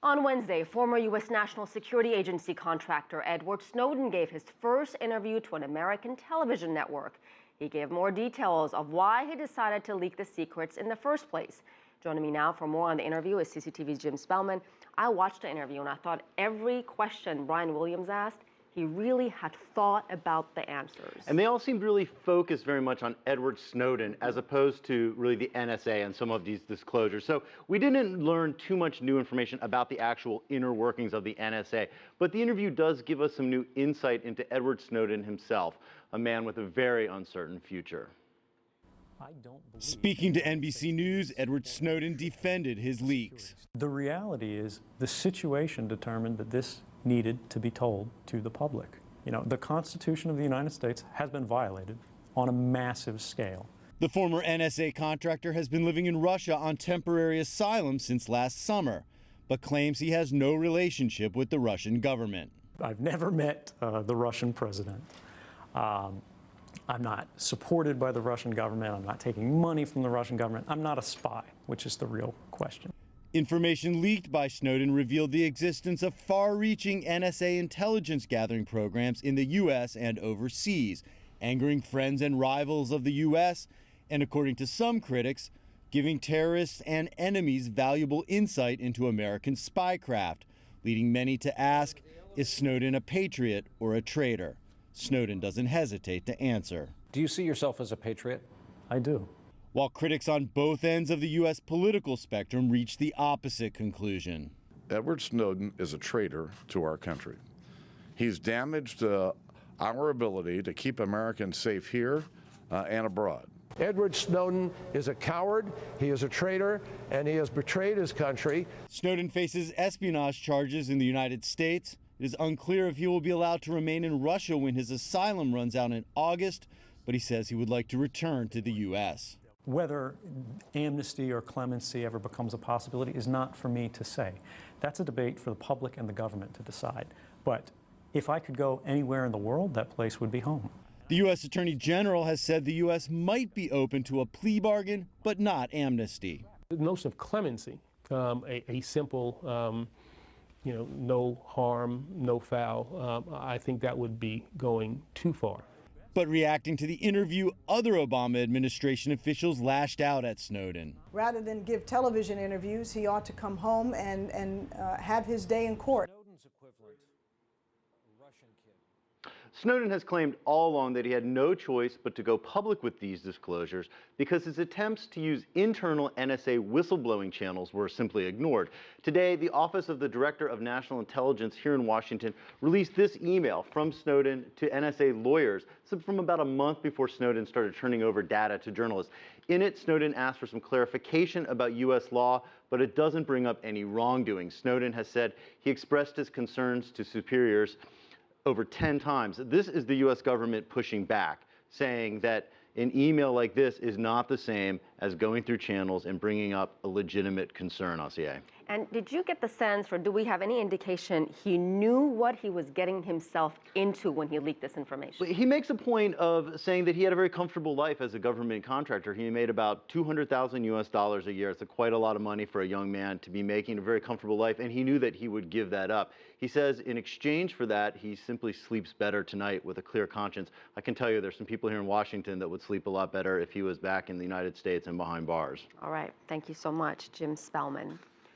On Wednesday, former U.S. National Security Agency contractor Edward Snowden gave his first interview to an American television network. He gave more details of why he decided to leak the secrets in the first place. Joining me now for more on the interview is CCTV's Jim Spellman. I watched the interview and I thought every question Brian Williams asked, he really had thought about the answers. And they all seemed really focused very much on Edward Snowden as opposed to really the NSA and some of these disclosures. So we didn't learn too much new information about the actual inner workings of the NSA, but the interview does give us some new insight into Edward Snowden himself, a man with a very uncertain future. Speaking to NBC News, Edward Snowden defended his leaks. The reality is the situation determined that this needed to be told to the public. You know, the Constitution of the United States has been violated on a massive scale. The former NSA contractor has been living in Russia on temporary asylum since last summer, but claims he has no relationship with the Russian government. I've never met the Russian president. I'm not supported by the Russian government. I'm not taking money from the Russian government. I'm not a spy, which is the real question. Information leaked by Snowden revealed the existence of far-reaching NSA intelligence gathering programs in the U.S. and overseas, angering friends and rivals of the U.S., and according to some critics, giving terrorists and enemies valuable insight into American spycraft, leading many to ask, is Snowden a patriot or a traitor? Snowden doesn't hesitate to answer. Do you see yourself as a patriot? I do. While critics on both ends of the U.S. political spectrum reach the opposite conclusion. Edward Snowden is a traitor to our country. He's damaged our ability to keep Americans safe here and abroad. Edward Snowden is a coward, he is a traitor, and he has betrayed his country. Snowden faces espionage charges in the United States. It is unclear if he will be allowed to remain in Russia when his asylum runs out in August, but he says he would like to return to the U.S. Whether amnesty or clemency ever becomes a possibility is not for me to say. That's a debate for the public and the government to decide. But if I could go anywhere in the world, that place would be home. The U.S. Attorney General has said the U.S. might be open to a plea bargain, but not amnesty. The notion of clemency, a simple, no harm, no foul, I think that would be going too far. But reacting to the interview, other Obama administration officials lashed out at Snowden. Rather than give television interviews, he ought to come home and have his day in court. Snowden's equivalent, a Russian kid. Snowden has claimed all along that he had no choice but to go public with these disclosures because his attempts to use internal NSA whistleblowing channels were simply ignored. Today, the Office of the Director of National Intelligence here in Washington released this email from Snowden to NSA lawyers from about a month before Snowden started turning over data to journalists. In it, Snowden asked for some clarification about U.S. law, but it doesn't bring up any wrongdoing. Snowden has said he expressed his concerns to superiors over 10 times. This is the U.S. government pushing back, saying that an email like this is not the same as going through channels and bringing up a legitimate concern, ACA. And did you get the sense, or do we have any indication he knew what he was getting himself into when he leaked this information? He makes a point of saying that he had a very comfortable life as a government contractor. He made about $200,000 US a year. It's quite a lot of money for a young man to be making a very comfortable life, and he knew that he would give that up. He says in exchange for that, he simply sleeps better tonight with a clear conscience. I can tell you there's some people here in Washington that would sleep a lot better if he was back in the United States and behind bars. All right. Thank you so much, Jim Spellman.